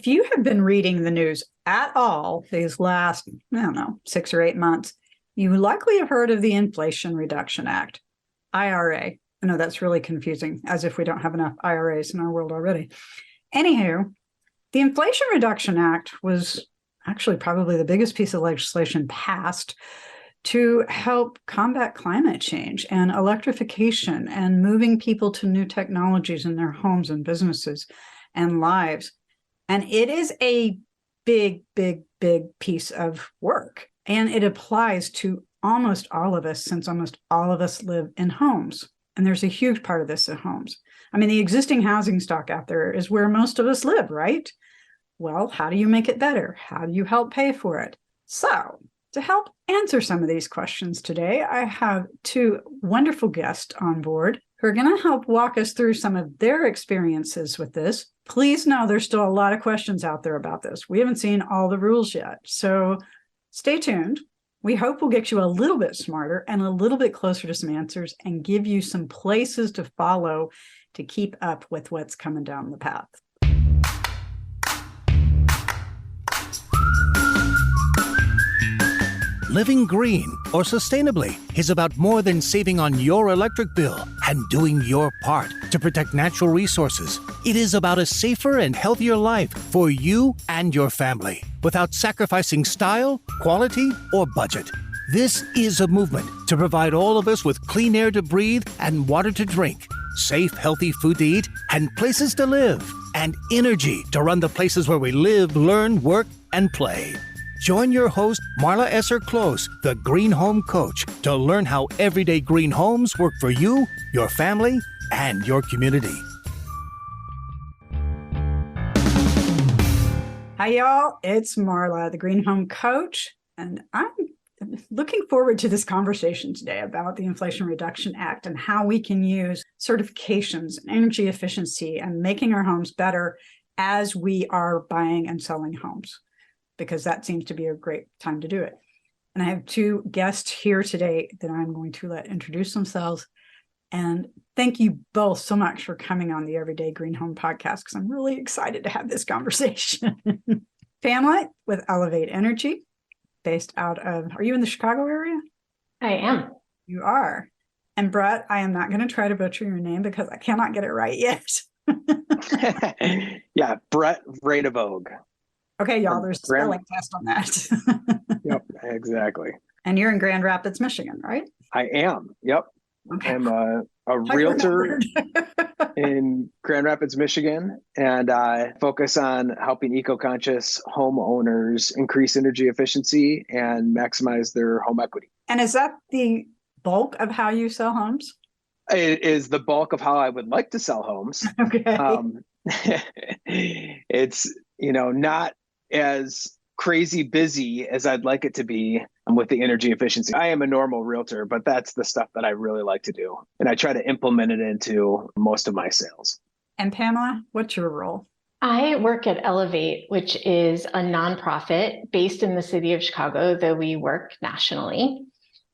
If you have been reading the news at all these last, 6 or 8 months, you likely have heard of the Inflation Reduction Act, IRA. I know that's really confusing, as if we don't have enough IRAs in our world already. Anywho, the Inflation Reduction Act was actually probably the biggest piece of legislation passed to help combat climate change and electrification and moving people to new technologies in their homes and businesses and lives. And it is a big, big, big piece of work. And it applies to almost all of us, since almost all of us live in homes. And there's a huge part of this in homes. I mean, the existing housing stock out there is where most of us live, right? Well, how do you make it better? How do you help pay for it? So, to help answer some of these questions today, I have two wonderful guests on board who are going to help walk us through some of their experiences with this. Please know there's still a lot of questions out there about this. We haven't seen all the rules yet. So stay tuned. We hope we'll get you a little bit smarter and a little bit closer to some answers and give you some places to follow to keep up with what's coming down the path. Living green or sustainably is about more than saving on your electric bill and doing your part to protect natural resources. It is about a safer and healthier life for you and your family without sacrificing style, quality, or budget. This is a movement to provide all of us with clean air to breathe and water to drink, safe, healthy food to eat, and places to live, and energy to run the places where we live, learn, work, and play. Join your host, Marla Esser-Close, the Green Home Coach, to learn how everyday green homes work for you, your family, and your community. Hi, y'all. It's Marla, the Green Home Coach, and I'm looking forward to this conversation today about the Inflation Reduction Act and how we can use certifications and energy efficiency and making our homes better as we are buying and selling homes, because that seems to be a great time to do it. And I have two guests here today that I'm going to let introduce themselves. And thank you both so much for coming on the Everyday Green Home podcast, because I'm really excited to have this conversation. Pamela with Elevate Energy, based out of, are you in the Chicago area? I am. You are. And Brett, I am not going to try to butcher your name because I cannot get it right yet. Yeah, Brett Vredevoogd. Okay, y'all, there's a spelling test on that. Yep, exactly. And you're in Grand Rapids, Michigan, right? I am. Yep. Okay. I'm a realtor in Grand Rapids, Michigan, and I focus on helping eco-conscious homeowners increase energy efficiency and maximize their home equity. And is that the bulk of how you sell homes? It is the bulk of how I would like to sell homes. Okay. It's, not as crazy busy as I'd like it to be with the energy efficiency. I am a normal realtor, but that's the stuff that I really like to do. And I try to implement it into most of my sales. And Pamela, what's your role? I work at Elevate, which is a nonprofit based in the city of Chicago, though we work nationally.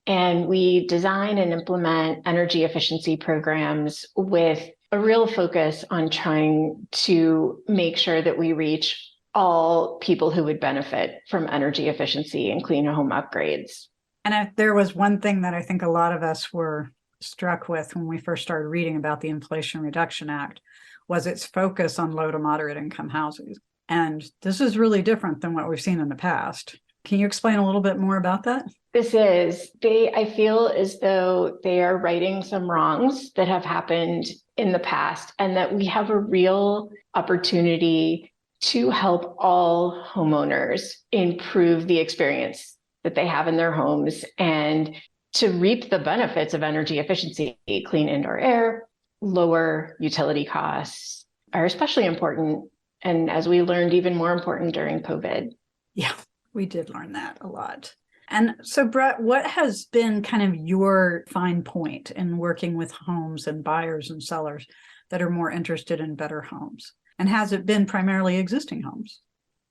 And we design and implement energy efficiency programs with a real focus on trying to make sure that we reach all people who would benefit from energy efficiency and clean home upgrades. And if there was one thing that I think a lot of us were struck with when we first started reading about the Inflation Reduction Act, was its focus on low to moderate income houses. And this is really different than what we've seen in the past. Can you explain a little bit more about that? I feel as though they are righting some wrongs that have happened in the past, and that we have a real opportunity to help all homeowners improve the experience that they have in their homes and to reap the benefits of energy efficiency. Clean indoor air, lower utility costs are especially important. And as we learned, even more important during COVID. Yeah, we did learn that a lot. And so, Brett, what has been kind of your fine point in working with homes and buyers and sellers that are more interested in better homes? And has it been primarily existing homes?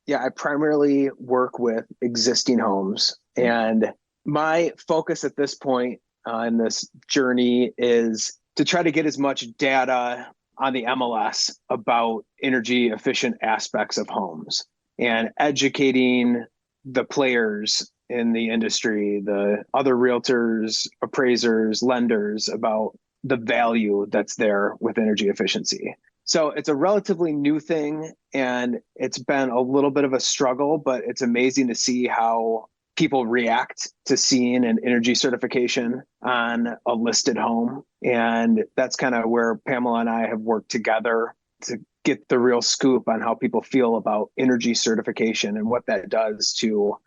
Yeah, I primarily work with existing homes. And my focus at this point in this journey is to try to get as much data on the MLS about energy efficient aspects of homes and educating the players in the industry, the other realtors, appraisers, lenders about the value that's there with energy efficiency. So it's a relatively new thing, and it's been a little bit of a struggle, but it's amazing to see how people react to seeing an energy certification on a listed home. And that's kind of where Pamela and I have worked together to get the real scoop on how people feel about energy certification and what that does to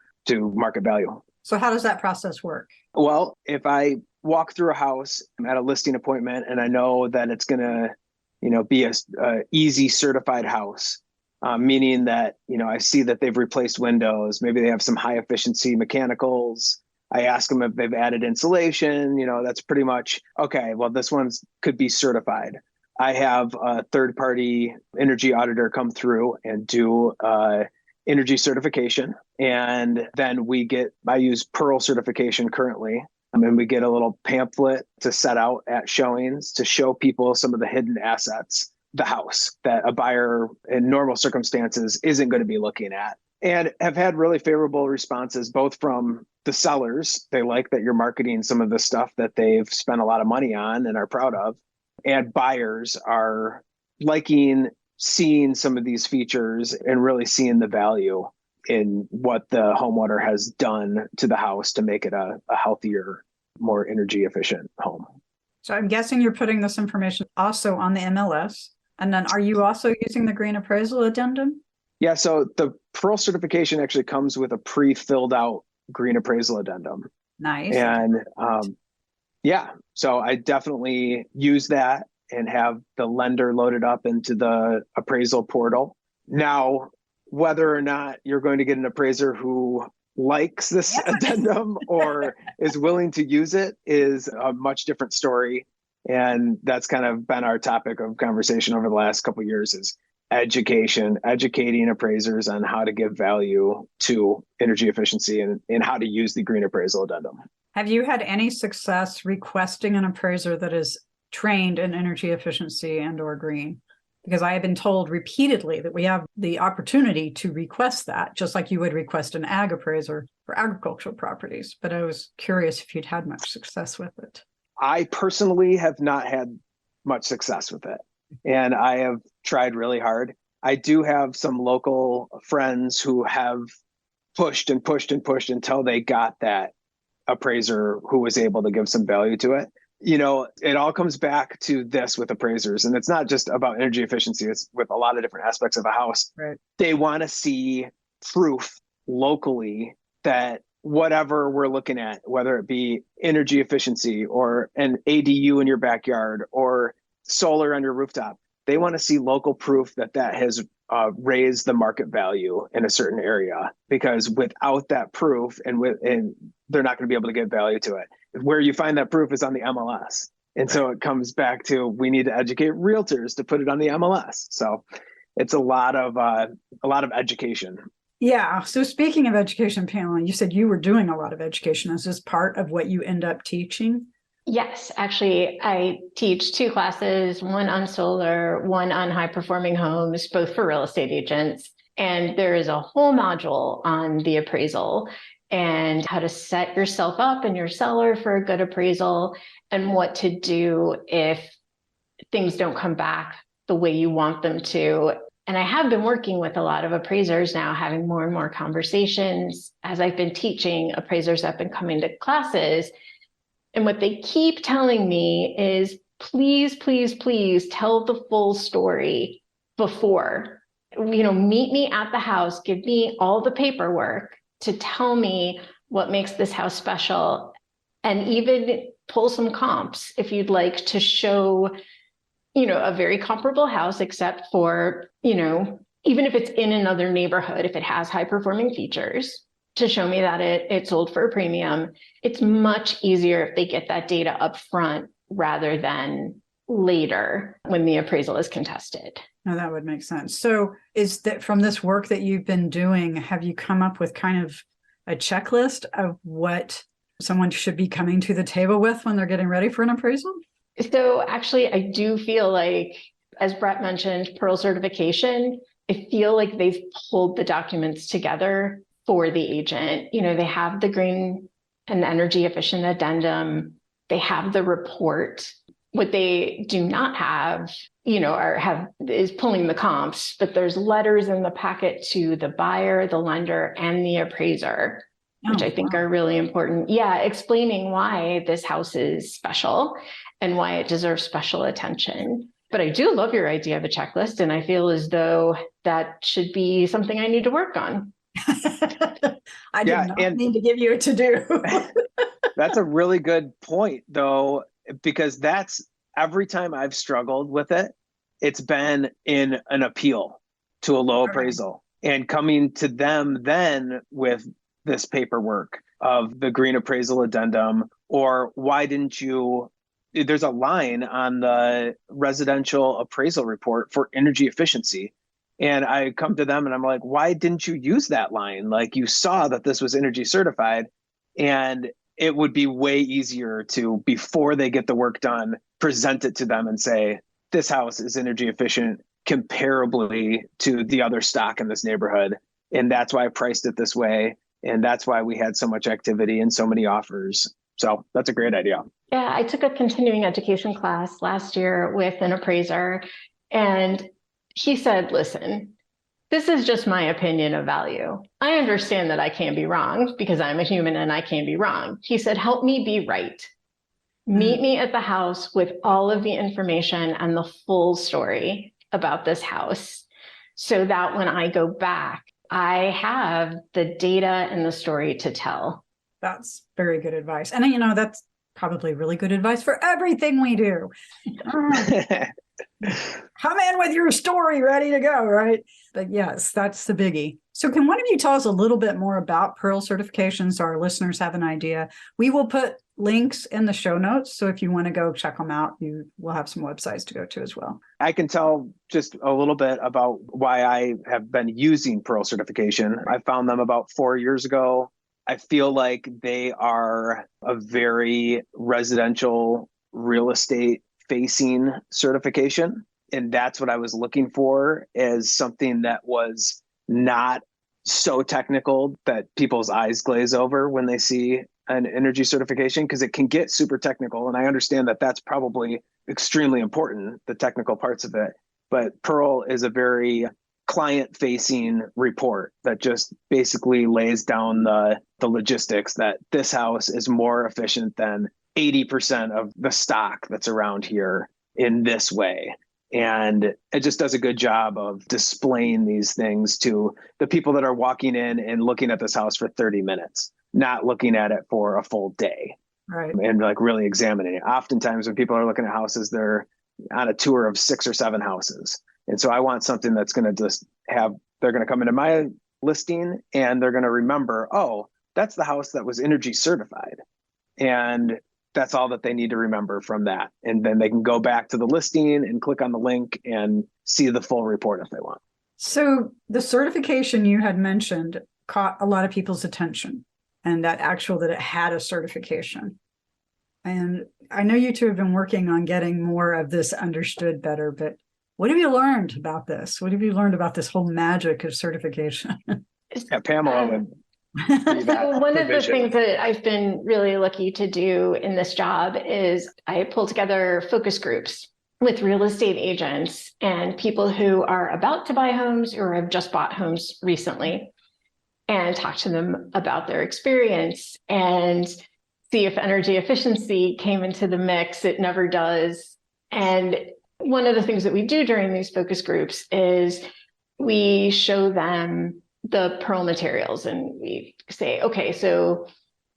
market value. So how does that process work? Well, if I walk through a house, I'm at a listing appointment, and I know that it's going to, be a easy certified house, meaning that, I see that they've replaced windows. Maybe they have some high efficiency mechanicals. I ask them if they've added insulation. That's pretty much, okay, well, this one's could be certified. I have a third party energy auditor come through and do energy certification. And then I use Pearl certification currently. And we get a little pamphlet to set out at showings to show people some of the hidden assets, the house that a buyer in normal circumstances isn't going to be looking at, and have had really favorable responses, both from the sellers. They like that you're marketing some of the stuff that they've spent a lot of money on and are proud of. And buyers are liking seeing some of these features and really seeing the value in what the homeowner has done to the house to make it a healthier, more energy efficient home. So I'm guessing you're putting this information also on the MLS. And then are you also using the green appraisal addendum? Yeah, so the Pearl certification actually comes with a pre-filled out green appraisal addendum. Nice. And so I definitely use that and have the lender loaded up into the appraisal portal. Now, whether or not you're going to get an appraiser who likes this addendum or is willing to use it is a much different story. And that's kind of been our topic of conversation over the last couple of years is educating appraisers on how to give value to energy efficiency and how to use the green appraisal addendum. Have you had any success requesting an appraiser that is trained in energy efficiency and or green? Because I have been told repeatedly that we have the opportunity to request that, just like you would request an ag appraiser for agricultural properties. But I was curious if you'd had much success with it. I personally have not had much success with it, and I have tried really hard. I do have some local friends who have pushed and pushed and pushed until they got that appraiser who was able to give some value to it. It all comes back to this with appraisers, and it's not just about energy efficiency. It's with a lot of different aspects of a house. Right. They want to see proof locally that whatever we're looking at, whether it be energy efficiency or an ADU in your backyard or solar on your rooftop, they want to see local proof that has raised the market value in a certain area, because without that proof and they're not going to be able to get value to it. Where you find that proof is on the MLS. And so it comes back to, we need to educate realtors to put it on the MLS. So it's a lot of education. Yeah. So speaking of education, Pamela, you said you were doing a lot of education. Is this part of what you end up teaching? Yes, actually, I teach 2 classes, one on solar, one on high performing homes, both for real estate agents. And there is a whole module on the appraisal and how to set yourself up and your seller for a good appraisal, and what to do if things don't come back the way you want them to. And I have been working with a lot of appraisers now, having more and more conversations as I've been teaching appraisers up and coming to classes. And what they keep telling me is, please, please, please tell the full story before. Meet me at the house, give me all the paperwork to tell me what makes this house special, and even pull some comps if you'd like to show, a very comparable house, except for, even if it's in another neighborhood, if it has high performing features, to show me that it sold for a premium. It's much easier if they get that data up front rather than later when the appraisal is contested. No, that would make sense. So is that from this work that you've been doing, have you come up with kind of a checklist of what someone should be coming to the table with when they're getting ready for an appraisal? So actually, I do feel like As Brett mentioned, Pearl certification, I feel like they've pulled the documents together for the agent. They have the green and energy efficient addendum, they have the report. What they do not have, is pulling the comps, but there's letters in the packet to the buyer, the lender, and the appraiser, which I think are really important. Yeah, explaining why this house is special and why it deserves special attention. But I do love your idea of a checklist, and I feel as though that should be something I need to work on. I did not need to give you a to-do. That's a really good point, though, because that's every time I've struggled with it, it's been in an appeal to a low appraisal and coming to them then with this paperwork of the green appraisal addendum, or why didn't you, there's a line on the residential appraisal report for energy efficiency. And I come to them and I'm like, why didn't you use that line? Like, you saw that this was energy certified, and it would be way easier to, before they get the work done, present it to them and say, this house is energy efficient comparably to the other stock in this neighborhood. And that's why I priced it this way. And that's why we had so much activity and so many offers. So that's a great idea. Yeah, I took a continuing education class last year with an appraiser, and he said, listen, this is just my opinion of value. I understand that I can be wrong because I'm a human and I can be wrong. He said, help me be right. Meet me at the house with all of the information and the full story about this house, so that when I go back, I have the data and the story to tell. That's very good advice. And, that's probably really good advice for everything we do. Come in with your story ready to go, right? But yes, that's the biggie. So can one of you tell us a little bit more about Pearl certification so our listeners have an idea? We will put links in the show notes, so if you want to go check them out, you will have some websites to go to as well. I can tell just a little bit about why I have been using Pearl certification. I found them about 4 years ago. I feel like they are a very residential real estate facing certification. And that's what I was looking for, as something that was not so technical that people's eyes glaze over when they see an energy certification, because it can get super technical. And I understand that that's probably extremely important, the technical parts of it. But Pearl is a very client-facing report that just basically lays down the logistics that this house is more efficient than 80% of the stock that's around here in this way. And it just does a good job of displaying these things to the people that are walking in and looking at this house for 30 minutes, not looking at it for a full day. Right. And like really examining it. Oftentimes when people are looking at houses, they're on a tour of 6 or 7 houses. And so I want something that's going to just have, they're going to come into my listing and they're going to remember, oh, that's the house that was energy certified. And that's all that they need to remember from that. And then they can go back to the listing and click on the link and see the full report if they want. So the certification you had mentioned caught a lot of people's attention, and that it had a certification. And I know you two have been working on getting more of this understood better, but what have you learned about this? What have you learned about this whole magic of certification? Yeah, Pamela would. So one of the things that I've been really lucky to do in this job is I pull together focus groups with real estate agents and people who are about to buy homes or have just bought homes recently, and talk to them about their experience and see if energy efficiency came into the mix. It never does. And one of the things that we do during these focus groups is we show them the Pearl materials and we say, okay, so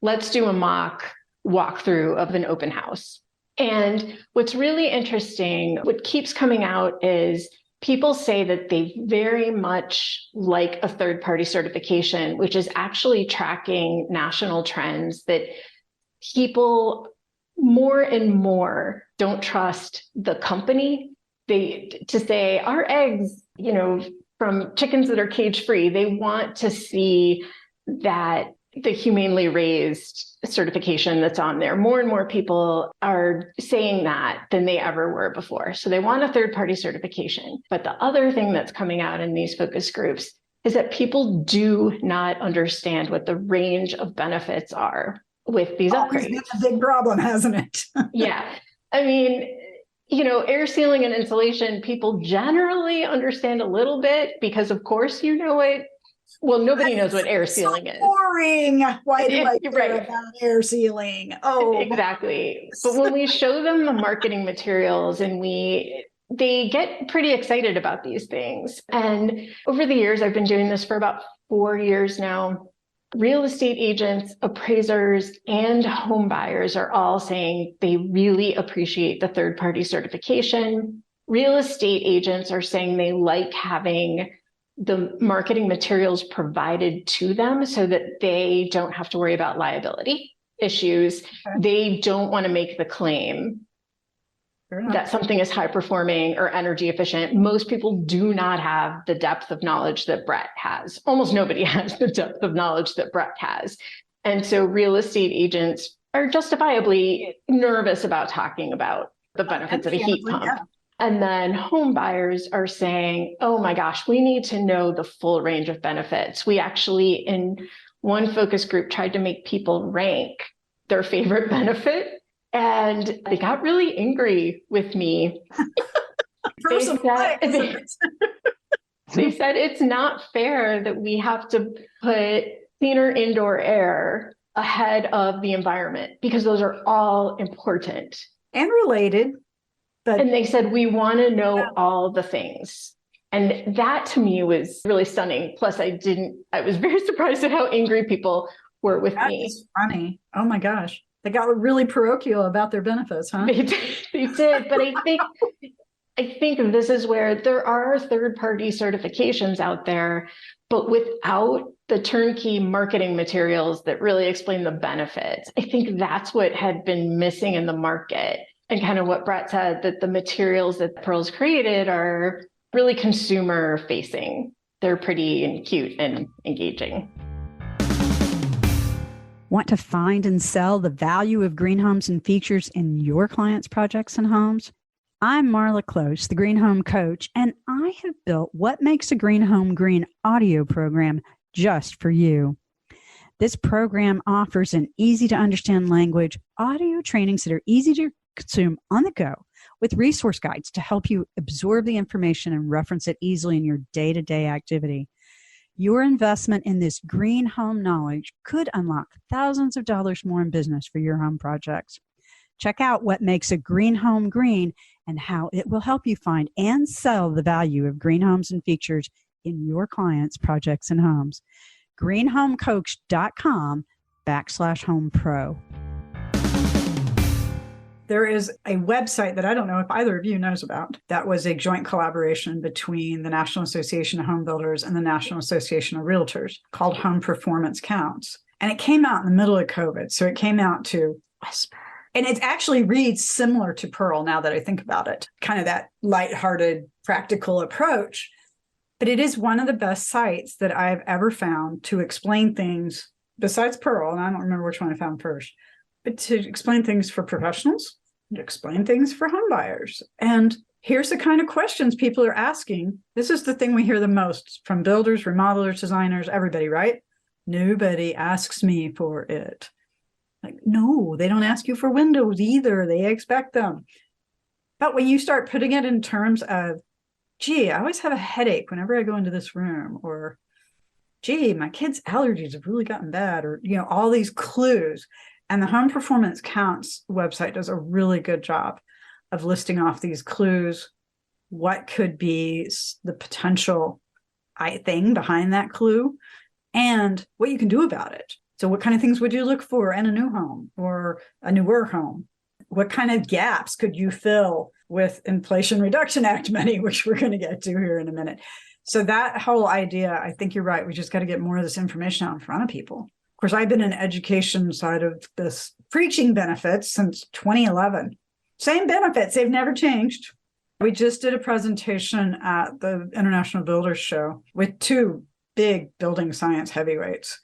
let's do a mock walkthrough of an open house. And what's really interesting, what keeps coming out is people say that they very much like a third-party certification, which is actually tracking national trends, that people more and more don't trust the company. To say our eggs, from chickens that are cage free, they want to see that the humanely raised certification that's on there. More and more people are saying that than they ever were before. So they want a third-party certification. But the other thing that's coming out in these focus groups is that people do not understand what the range of benefits are with these upgrades. It's been a big problem, hasn't it? Yeah. I mean, air sealing and insulation, people generally understand a little bit because, of course, nobody knows what air sealing is. Boring. Why do I care Right. about air sealing? Oh, exactly. But when we show them the marketing materials they get pretty excited about these things. And over the years, I've been doing this for about 4 years now. Real estate agents, appraisers, and home buyers are all saying they really appreciate the third-party certification. Real estate agents are saying they like having the marketing materials provided to them so that they don't have to worry about liability issues. Okay. They don't want to make the claim that something is high performing or energy efficient. Most people do not have the depth of knowledge that Brett has. Almost nobody has the depth of knowledge that Brett has. And so real estate agents are justifiably nervous about talking about the benefits of a heat pump. Yeah. And then home buyers are saying, oh my gosh, we need to know the full range of benefits. We actually, in one focus group, tried to make people rank their favorite benefit. And they got really angry with me. They said it's not fair that we have to put cleaner indoor air ahead of the environment because those are all important. And related. And they said, we want to know all the things. And that to me was really stunning. Plus, I was very surprised at how angry people were with me. That's funny. Oh my gosh. They got really parochial about their benefits, huh? They did. But I think this is where there are third-party certifications out there, but without the turnkey marketing materials that really explain the benefits. I think that's what had been missing in the market. And kind of what Brett said, that the materials that Pearl's created are really consumer facing. They're pretty and cute and engaging. Want to find and sell the value of green homes and features in your clients' projects and homes? I'm Marla Close, the Green Home Coach, and I have built What Makes a Green Home Green audio program just for you. This program offers an easy-to-understand language, audio trainings that are easy to consume on the go, with resource guides to help you absorb the information and reference it easily in your day-to-day activity. Your investment in this green home knowledge could unlock thousands of dollars more in business for your home projects. Check out What Makes a Green Home Green and how it will help you find and sell the value of green homes and features in your clients' projects and homes. greenhomecoach.com/homepro. There is a website that I don't know if either of you knows about. That was a joint collaboration between the National Association of Home Builders and the National Association of Realtors called Home Performance Counts. And it came out in the middle of COVID. So it came out to whisper. And it actually reads similar to Pearl now that I think about it. Kind of that lighthearted, practical approach. But it is one of the best sites that I've ever found to explain things besides Pearl. And I don't remember which one I found first, but to explain things for professionals, to explain things for home buyers. And here's the kind of questions people are asking. This is the thing we hear the most from builders, remodelers, designers, everybody, right? Nobody asks me for it. Like, no, they don't ask you for windows either. They expect them. But when you start putting it in terms of, gee, I always have a headache whenever I go into this room, or gee, my kids' allergies have really gotten bad, or, all these clues. And the Home Performance Counts website does a really good job of listing off these clues, what could be the potential thing behind that clue, and what you can do about it. So what kind of things would you look for in a new home or a newer home? What kind of gaps could you fill with Inflation Reduction Act money, which we're going to get to here in a minute? So that whole idea, I think you're right. We just got to get more of this information out in front of people. Of course, I've been in education side of this preaching benefits since 2011. Same benefits, they've never changed. We just did a presentation at the International Builders Show with two big building science heavyweights.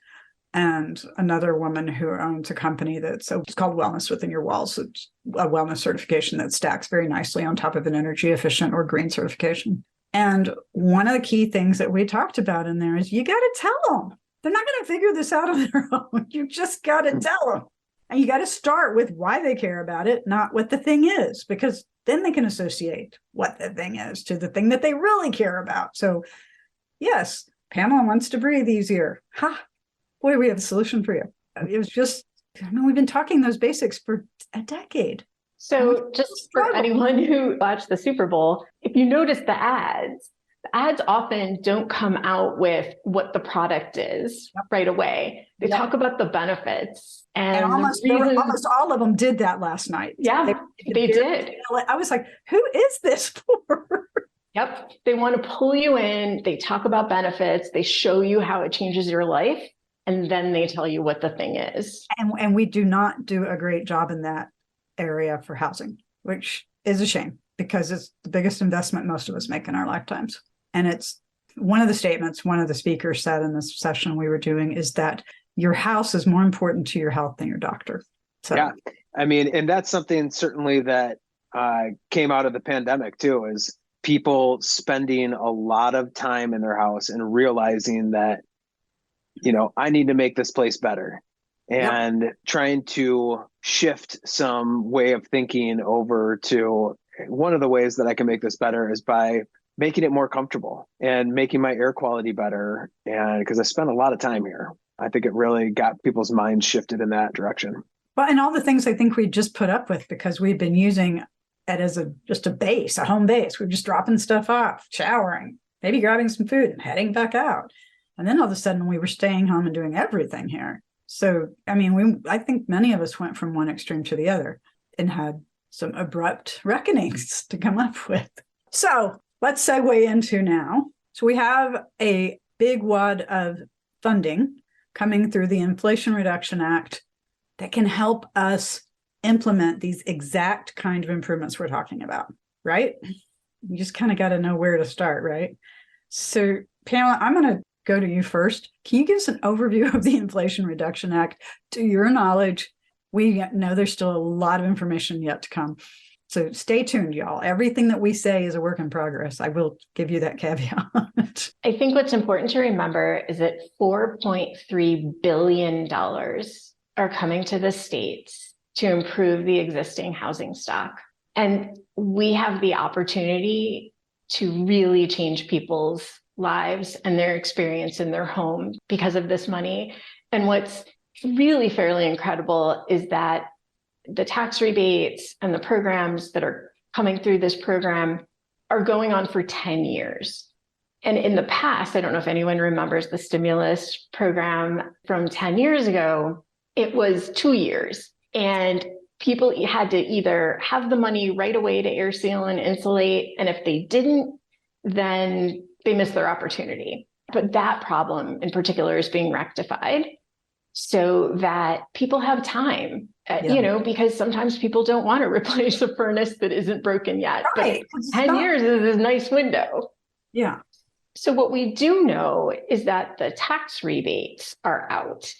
and another woman who owns a company it's called Wellness Within Your Walls. It's a wellness certification that stacks very nicely on top of an energy efficient or green certification. And one of the key things that we talked about in there is you got to tell them. They're not going to figure this out on their own. You just got to tell them. And you got to start with why they care about it, not what the thing is, because then they can associate what the thing is to the thing that they really care about. So yes, Pamela wants to breathe easier. Ha, boy, we have a solution for you. It was just, we've been talking those basics for a decade. So just for anyone who watched the Super Bowl, if you notice the ads often don't come out with what the product is right away. They talk about the benefits. And almost all of them did that last night. Yeah, they did. I was like, who is this for? Yep. They want to pull you in. They talk about benefits. They show you how it changes your life. And then they tell you what the thing is. And we do not do a great job in that area for housing, which is a shame because it's the biggest investment most of us make in our lifetimes. And it's one of the statements one of the speakers said in this session we were doing is that your house is more important to your health than your doctor. So yeah, I mean, and that's something certainly that came out of the pandemic too, is people spending a lot of time in their house and realizing that, I need to make this place better, and trying to shift some way of thinking over to one of the ways that I can make this better is by making it more comfortable and making my air quality better. And because I spent a lot of time here, I think it really got people's minds shifted in that direction. Well, and all the things I think we just put up with because we've been using it as just a base, a home base. We're just dropping stuff off, showering, maybe grabbing some food and heading back out. And then all of a sudden we were staying home and doing everything here. So, I mean, I think many of us went from one extreme to the other and had some abrupt reckonings to come up with. So let's segue into now. So we have a big wad of funding coming through the Inflation Reduction Act that can help us implement these exact kind of improvements we're talking about, right? You just kind of got to know where to start, right? So Pamela, I'm going to go to you first. Can you give us an overview of the Inflation Reduction Act? To your knowledge, we know there's still a lot of information yet to come. So stay tuned, y'all. Everything that we say is a work in progress. I will give you that caveat. I think what's important to remember is that $4.3 billion are coming to the states to improve the existing housing stock. And we have the opportunity to really change people's lives and their experience in their home because of this money. And what's really fairly incredible is that the tax rebates and the programs that are coming through this program are going on for 10 years. And in the past, I don't know if anyone remembers the stimulus program from 10 years ago, it was 2 years. And people had to either have the money right away to air seal and insulate. And if they didn't, then they missed their opportunity. But that problem in particular is being rectified so that people have time, because sometimes people don't want to replace a furnace that isn't broken yet. Right. But 10 years is a nice window. Yeah. So what we do know is that the tax rebates are out.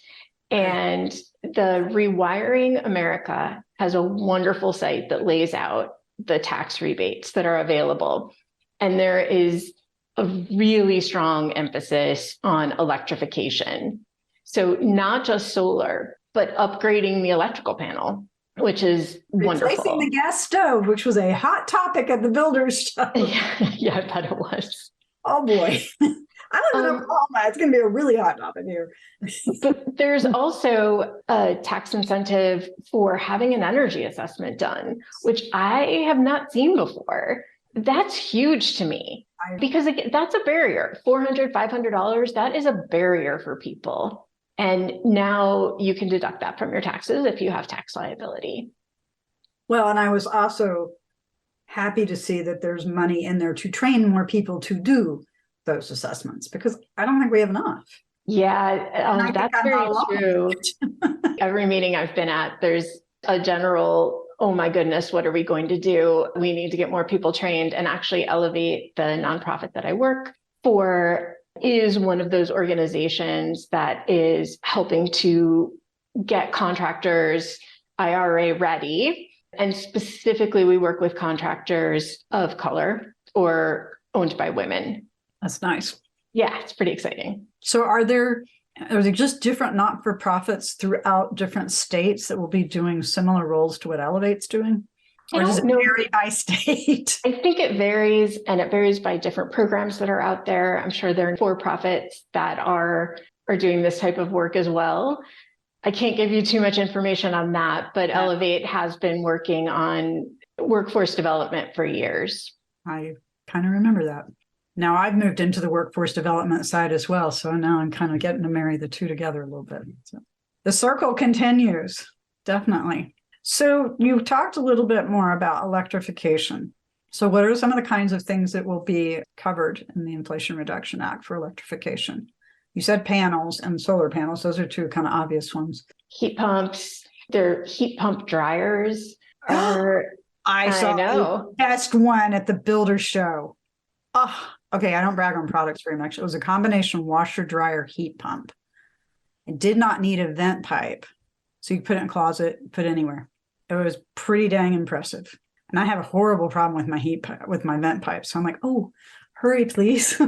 And the Rewiring America has a wonderful site that lays out the tax rebates that are available. And there is a really strong emphasis on electrification. So not just solar, but upgrading the electrical panel, which is wonderful. Replacing the gas stove, which was a hot topic at the builder's show. Yeah, I bet it was. Oh boy. I live in Oklahoma. It's going to be a really hot topic here. But there's also a tax incentive for having an energy assessment done, which I have not seen before. That's huge to me because that's a barrier. $400, $500, that is a barrier for people. And now you can deduct that from your taxes if you have tax liability. Well, and I was also happy to see that there's money in there to train more people to do those assessments because I don't think we have enough. Yeah, that's very true. Every meeting I've been at, there's a general, oh my goodness, what are we going to do? We need to get more people trained and actually elevate the nonprofit that I work for. is one of those organizations that is helping to get contractors IRA ready. And specifically, we work with contractors of color or owned by women. That's nice. Yeah, it's pretty exciting. So are there just different not-for-profits throughout different states that will be doing similar roles to what Elevate's doing? Or does it vary by state? I think it varies, and it varies by different programs that are out there. I'm sure there are for-profits that are doing this type of work as well. I can't give you too much information on that, but Elevate has been working on workforce development for years. I kind of remember that. Now I've moved into the workforce development side as well. So now I'm kind of getting to marry the two together a little bit. So the circle continues, definitely. So you talked a little bit more about electrification. So what are some of the kinds of things that will be covered in the Inflation Reduction Act for electrification? You said panels and solar panels. Those are two kind of obvious ones. Heat pumps, they're heat pump dryers. I saw the best one at the builder show. Oh, okay. I don't brag on products very much. It was a combination washer, dryer, heat pump. It did not need a vent pipe. So you could put it in a closet, put it anywhere. It was pretty dang impressive. And I have a horrible problem with my vent pipe. So I'm like, oh, hurry, please.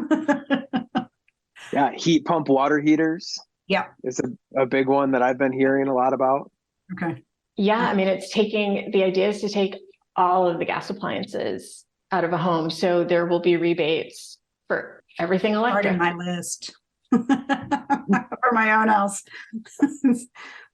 Yeah, heat pump water heaters. Yeah. Is a big one that I've been hearing a lot about. Okay. Yeah, I mean, the idea is to take all of the gas appliances out of a home. So there will be rebates for everything electric. Starting my list for my own house.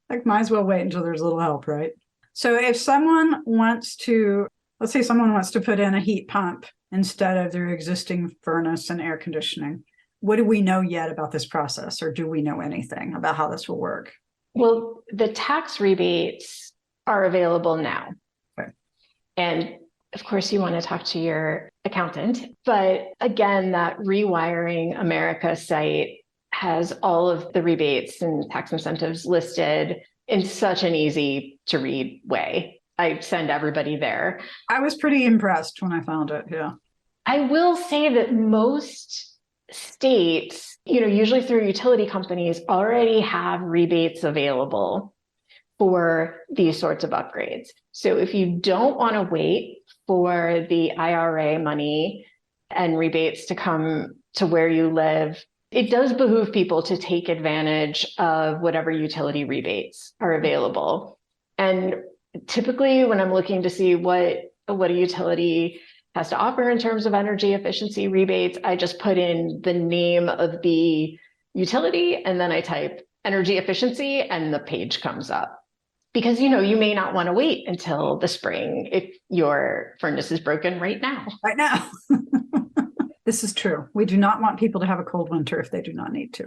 Like, might as well wait until there's a little help, right? So if someone wants to, let's say someone wants to put in a heat pump instead of their existing furnace and air conditioning, what do we know yet about this process, or do we know anything about how this will work? Well, the tax rebates are available now. Okay. And of course, you want to talk to your accountant. But again, that Rewiring America site has all of the rebates and tax incentives listed in such an easy to read way. I send everybody there. I was pretty impressed when I found it. Yeah. I will say that most states, usually through utility companies, already have rebates available for these sorts of upgrades. So if you don't want to wait for the IRA money and rebates to come to where you live, it does behoove people to take advantage of whatever utility rebates are available. And typically when I'm looking to see what a utility has to offer in terms of energy efficiency rebates, I just put in the name of the utility and then I type energy efficiency and the page comes up. Because, you may not want to wait until the spring if your furnace is broken right now. Right now. This is true. We do not want people to have a cold winter if they do not need to,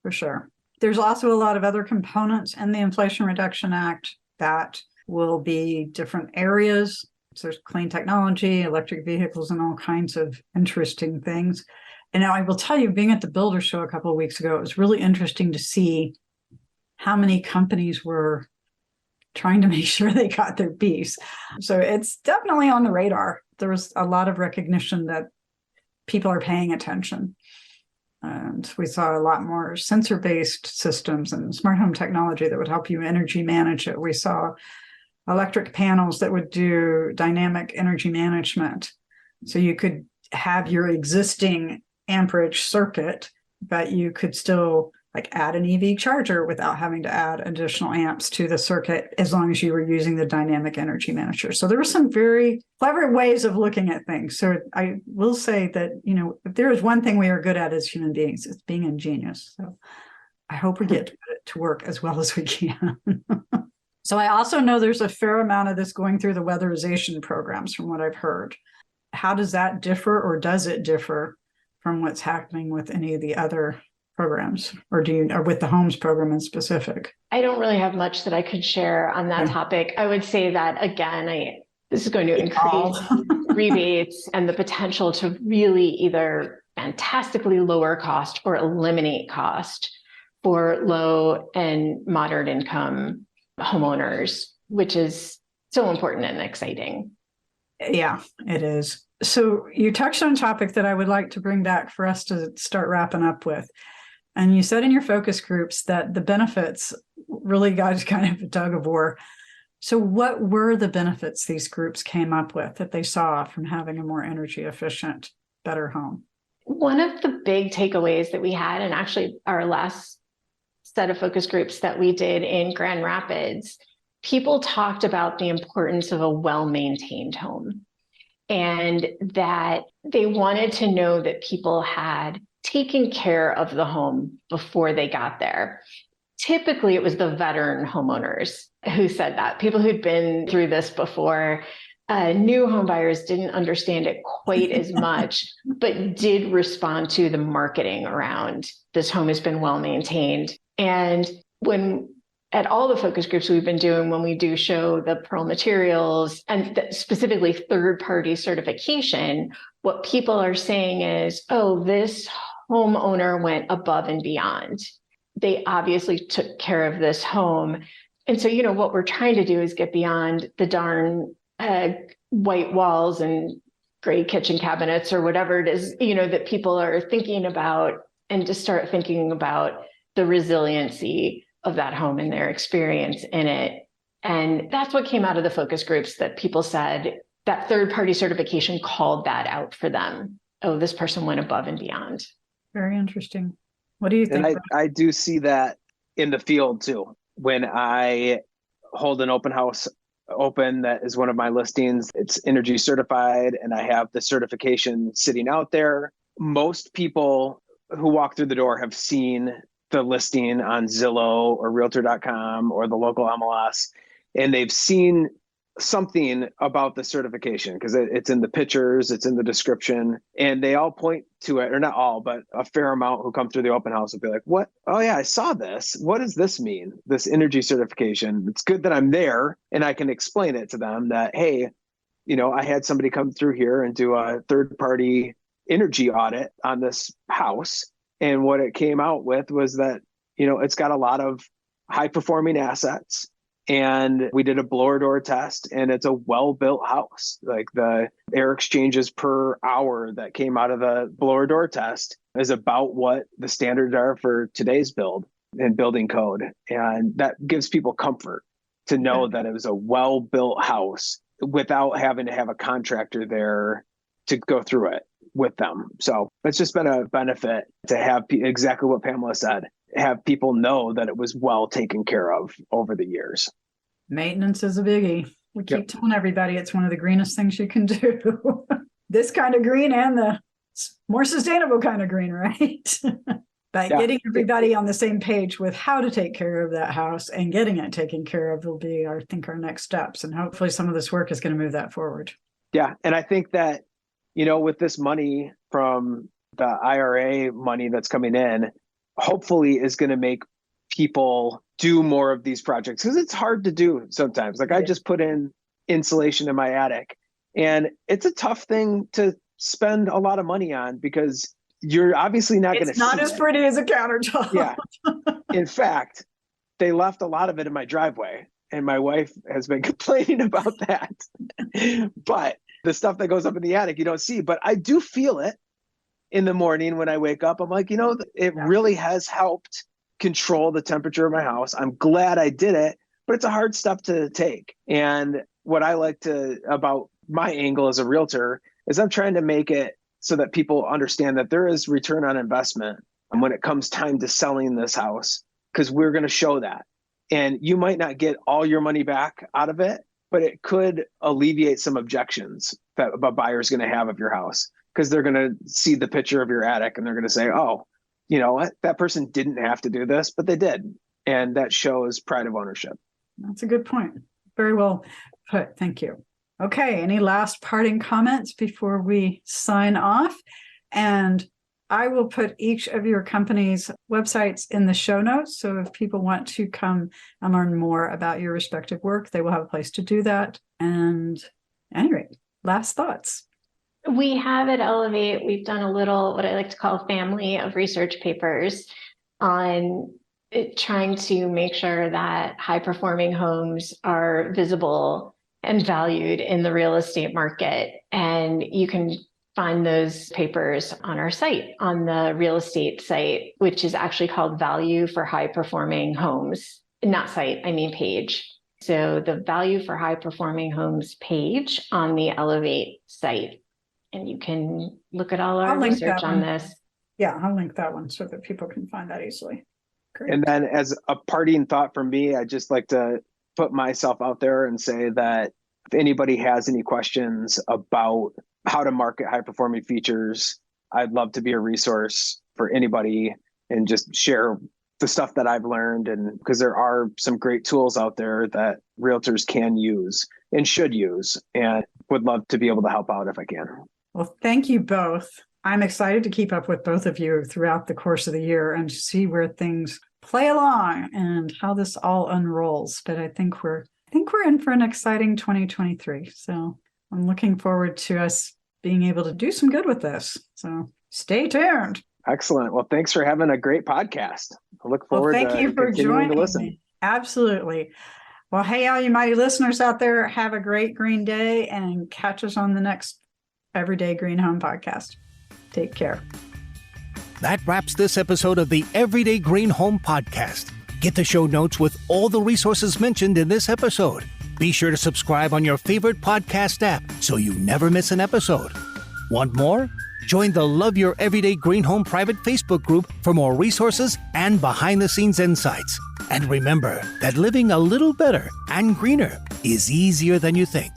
for sure. There's also a lot of other components in the Inflation Reduction Act that will be different areas. So there's clean technology, electric vehicles, and all kinds of interesting things. And now I will tell you, being at the Builder Show a couple of weeks ago, it was really interesting to see how many companies were trying to make sure they got their piece. So it's definitely on the radar. There was a lot of recognition that people are paying attention. And we saw a lot more sensor-based systems and smart home technology that would help you energy manage it. We saw electric panels that would do dynamic energy management. So you could have your existing amperage circuit, but you could still add an EV charger without having to add additional amps to the circuit, as long as you were using the dynamic energy manager. So there were some very clever ways of looking at things. So I will say that, if there is one thing we are good at as human beings, it's being ingenious. So I hope we get to work as well as we can. So I also know there's a fair amount of this going through the weatherization programs from what I've heard. How does that differ, or does it differ from what's happening with any of the other programs, or with the homes program in specific? I don't really have much that I could share on that topic. I would say that, again, this is going to increase rebates and the potential to really either fantastically lower cost or eliminate cost for low and moderate income homeowners, which is so important and exciting. Yeah, it is. So you touched on a topic that I would like to bring back for us to start wrapping up with. And you said in your focus groups that the benefits really got kind of a tug of war. So what were the benefits these groups came up with that they saw from having a more energy efficient, better home? One of the big takeaways that we had, and actually our last set of focus groups that we did in Grand Rapids, people talked about the importance of a well-maintained home, and that they wanted to know that people had taken care of the home before they got there. Typically, it was the veteran homeowners who said that. People who'd been through this before. New home buyers didn't understand it quite as much, but did respond to the marketing around this home has been well maintained. And when at all the focus groups we've been doing, when we do show the Pearl materials and specifically third-party certification, what people are saying is, oh, this homeowner went above and beyond. They obviously took care of this home. And so, what we're trying to do is get beyond the darn white walls and gray kitchen cabinets or whatever it is, that people are thinking about, and to start thinking about the resiliency of that home and their experience in it. And that's what came out of the focus groups, that people said that third-party certification called that out for them. Oh, this person went above and beyond. Very interesting. What do you think? And I do see that in the field too. When I hold an open house open, that is one of my listings, it's energy certified, and I have the certification sitting out there. Most people who walk through the door have seen the listing on Zillow or realtor.com or the local MLS, and they've seen something about the certification because it's in the pictures, it's in the description, and they all point to it, or not all, but a fair amount who come through the open house will be like, what? Oh yeah, I saw this. What does this mean? This energy certification. It's good that I'm there and I can explain it to them that, hey, I had somebody come through here and do a third-party energy audit on this house. And what it came out with was that, it's got a lot of high-performing assets. And we did a blower door test, and it's a well-built house. Like the air exchanges per hour that came out of the blower door test is about what the standards are for today's build and building code. And that gives people comfort to know that it was a well-built house without having to have a contractor there to go through it with them. So it's just been a benefit to have exactly what Pamela said, have people know that it was well taken care of over the years. Maintenance is a biggie. We keep telling everybody it's one of the greenest things you can do. This kind of green and the more sustainable kind of green, right? But getting everybody on the same page with how to take care of that house and getting it taken care of will be, I think, our next steps. And hopefully some of this work is going to move that forward. Yeah. And I think that, with this money from the IRA money that's coming in, hopefully is going to make people do more of these projects, because it's hard to do sometimes. Like I just put in insulation in my attic, and it's a tough thing to spend a lot of money on because you're obviously not going to see it. It's not as pretty as a countertop. Yeah. In fact, they left a lot of it in my driveway, and my wife has been complaining about that. But the stuff that goes up in the attic, you don't see, but I do feel it in the morning when I wake up. I'm like, it really has helped control the temperature of my house. I'm glad I did it, but it's a hard step to take. And what I like about my angle as a realtor is I'm trying to make it so that people understand that there is return on investment when it comes time to selling this house, because we're going to show that. And you might not get all your money back out of it, but it could alleviate some objections that a buyer is going to have of your house, because they're going to see the picture of your attic and they're going to say, oh, you know what? That person didn't have to do this, but they did. And that shows pride of ownership. That's a good point. Very well put. Thank you. Okay. Any last parting comments before we sign off? And I will put each of your company's websites in the show notes. So if people want to come and learn more about your respective work, they will have a place to do that. And anyway, last thoughts. We have at Elevate, we've done a little, what I like to call family of research papers on trying to make sure that high performing homes are visible and valued in the real estate market. And you can find those papers on our site, on the real estate site, which is actually called Value for High Performing Homes. Not site, I mean page. So the Value for High Performing Homes page on the Elevate site. And you can look at all our research on this. Yeah, I'll link that one so that people can find that easily. Great. And then as a parting thought from me, I'd just like to put myself out there and say that if anybody has any questions about how to market high performing features, I'd love to be a resource for anybody and just share the stuff that I've learned. And because there are some great tools out there that realtors can use and should use, and would love to be able to help out if I can. Well, thank you both. I'm excited to keep up with both of you throughout the course of the year and see where things play along and how this all unrolls. But I think we're in for an exciting 2023. So I'm looking forward to us being able to do some good with this. So stay tuned. Excellent. Well, thanks for having a great podcast. I look forward thank to you for continuing joining to listen. me. Absolutely. Well, hey, all you mighty listeners out there, have a great green day and catch us on the next Everyday Green Home podcast. Take care. That wraps this episode of the Everyday Green Home Podcast. Get the show notes with all the resources mentioned in this episode. Be sure to subscribe on your favorite podcast app so you never miss an episode. Want more? Join the Love Your Everyday Green Home private Facebook group for more resources and behind-the-scenes insights. And remember that living a little better and greener is easier than you think.